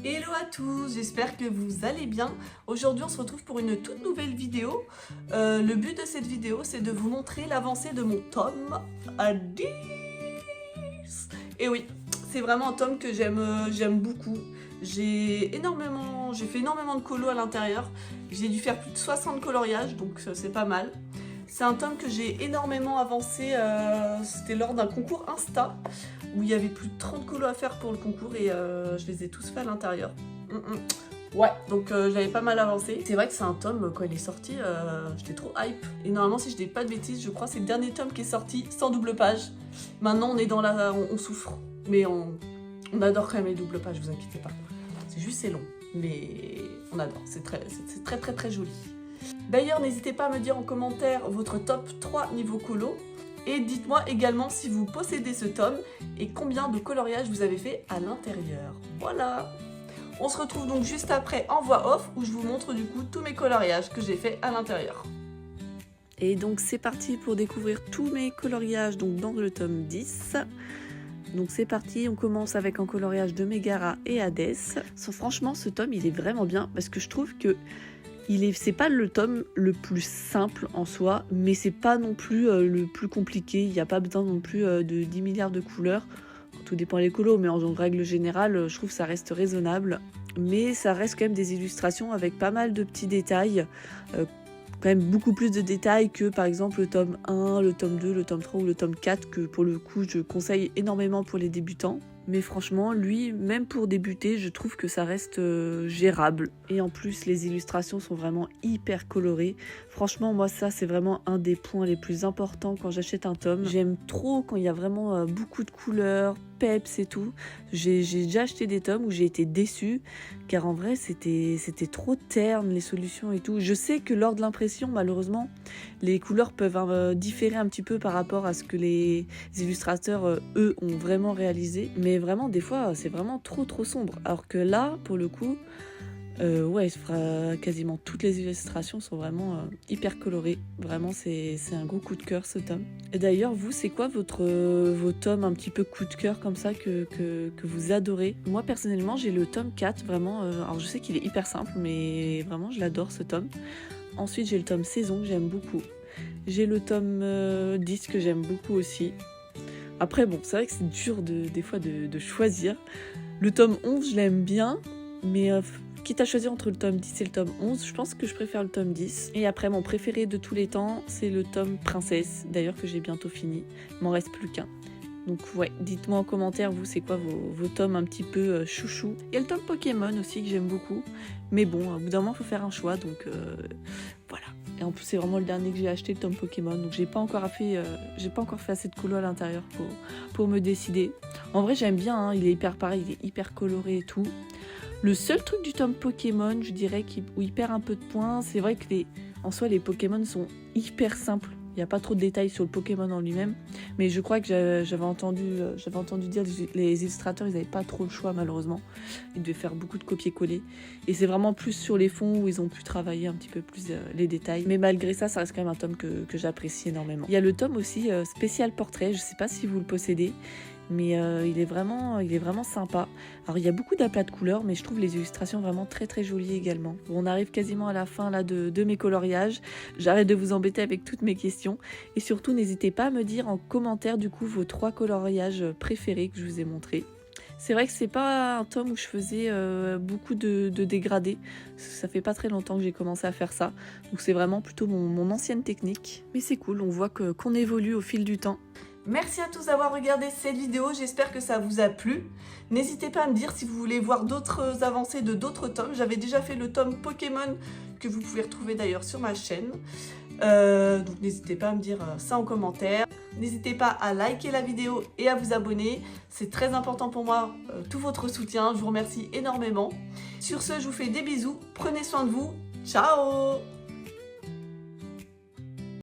Hello à tous, j'espère que vous allez bien. Aujourd'hui on se retrouve pour une toute nouvelle vidéo. Le but de cette vidéo c'est de vous montrer l'avancée de mon tome à 10. Et oui, c'est vraiment un tome que j'aime beaucoup. J'ai fait énormément de colos à l'intérieur. J'ai dû faire plus de 60 coloriages, donc c'est pas mal. C'est un tome que j'ai énormément avancé, c'était lors d'un concours Insta, où il y avait plus de 30 colos à faire pour le concours et je les ai tous faits à l'intérieur. Ouais, donc j'avais pas mal avancé. C'est vrai que c'est un tome, quand il est sorti, j'étais trop hype. Et normalement, si je dis pas de bêtises, je crois que c'est le dernier tome qui est sorti sans double page. Maintenant, on est dans la... on souffre. Mais on adore quand même les doubles pages, vous inquiétez pas. C'est juste, c'est long. Mais on adore, c'est très joli. D'ailleurs, n'hésitez pas à me dire en commentaire votre top 3 niveau colo. Et dites-moi également si vous possédez ce tome et combien de coloriages vous avez fait à l'intérieur. Voilà. On se retrouve donc juste après en voix off où je vous montre du coup tous mes coloriages que j'ai fait à l'intérieur. Et donc c'est parti pour découvrir tous mes coloriages donc dans le tome 10. Donc c'est parti, on commence avec un coloriage de Megara et Hades. Franchement, ce tome il est vraiment bien parce que je trouve que c'est pas le tome le plus simple en soi, mais c'est pas non plus le plus compliqué. Il n'y a pas besoin non plus de 10 milliards de couleurs. Tout dépend des colos, mais en règle générale, je trouve que ça reste raisonnable. Mais ça reste quand même des illustrations avec pas mal de petits détails. Quand même beaucoup plus de détails que par exemple le tome 1, le tome 2, le tome 3 ou le tome 4, que pour le coup je conseille énormément pour les débutants. Mais franchement, lui, même pour débuter, je trouve que ça reste gérable. Et en plus, les illustrations sont vraiment hyper colorées. Franchement, moi, ça, c'est vraiment un des points les plus importants quand j'achète un tome. J'aime trop quand il y a vraiment beaucoup de couleurs, peps et tout. J'ai déjà acheté des tomes où j'ai été déçue, car en vrai, c'était trop terne, les solutions et tout. Je sais que lors de l'impression, malheureusement, les couleurs peuvent différer un petit peu par rapport à ce que les illustrateurs, eux, ont vraiment réalisé. Mais vraiment, des fois, c'est vraiment trop sombre. Alors que là, pour le coup, ouais, quasiment toutes les illustrations sont vraiment hyper colorées. Vraiment, c'est un gros coup de cœur, ce tome. Et d'ailleurs, vous, c'est quoi vos tomes un petit peu coup de cœur comme ça que vous adorez? Moi, personnellement, j'ai le tome 4, vraiment. Alors, je sais qu'il est hyper simple, mais vraiment, je l'adore, ce tome. Ensuite, j'ai le tome saison que j'aime beaucoup. J'ai le tome 10 que j'aime beaucoup aussi. Après, bon, c'est vrai que c'est dur des fois de choisir. Le tome 11, je l'aime bien, mais quitte à choisir entre le tome 10 et le tome 11, je pense que je préfère le tome 10. Et après, mon préféré de tous les temps, c'est le tome Princesse, d'ailleurs que j'ai bientôt fini. Il m'en reste plus qu'un. Donc ouais, dites-moi en commentaire, vous, c'est quoi vos tomes un petit peu chouchou. Il y a le tome Pokémon aussi que j'aime beaucoup. Mais bon, au bout d'un moment, il faut faire un choix, donc voilà. Et en plus, c'est vraiment le dernier que j'ai acheté, le tome Pokémon. Donc j'ai pas encore fait assez de colo à l'intérieur pour me décider. En vrai, j'aime bien, hein, il est hyper pareil, il est hyper coloré et tout. Le seul truc du tome Pokémon, je dirais, où il perd un peu de points, c'est vrai que en soi, les Pokémon sont hyper simples. Il n'y a pas trop de détails sur le Pokémon en lui-même. Mais je crois que j'avais entendu dire que les illustrateurs, ils n'avaient pas trop le choix, malheureusement. Ils devaient faire beaucoup de copier-coller. Et c'est vraiment plus sur les fonds où ils ont pu travailler un petit peu plus les détails. Mais malgré ça, ça reste quand même un tome que j'apprécie énormément. Il y a le tome aussi spécial portrait. Je ne sais pas si vous le possédez. Mais il est vraiment sympa. Alors il y a beaucoup d'aplats de couleurs, mais je trouve les illustrations vraiment très jolies également. On arrive quasiment à la fin là de mes coloriages. J'arrête de vous embêter avec toutes mes questions. Et surtout, n'hésitez pas à me dire en commentaire du coup vos 3 coloriages préférés que je vous ai montrés. C'est vrai que c'est pas un tome où je faisais beaucoup de dégradés. Ça fait pas très longtemps que j'ai commencé à faire ça. Donc c'est vraiment plutôt mon ancienne technique. Mais c'est cool, on voit qu'on évolue au fil du temps. Merci à tous d'avoir regardé cette vidéo, j'espère que ça vous a plu. N'hésitez pas à me dire si vous voulez voir d'autres avancées de d'autres tomes. J'avais déjà fait le tome Pokémon que vous pouvez retrouver d'ailleurs sur ma chaîne. Donc n'hésitez pas à me dire ça en commentaire. N'hésitez pas à liker la vidéo et à vous abonner. C'est très important pour moi, tout votre soutien. Je vous remercie énormément. Sur ce, je vous fais des bisous. Prenez soin de vous. Ciao!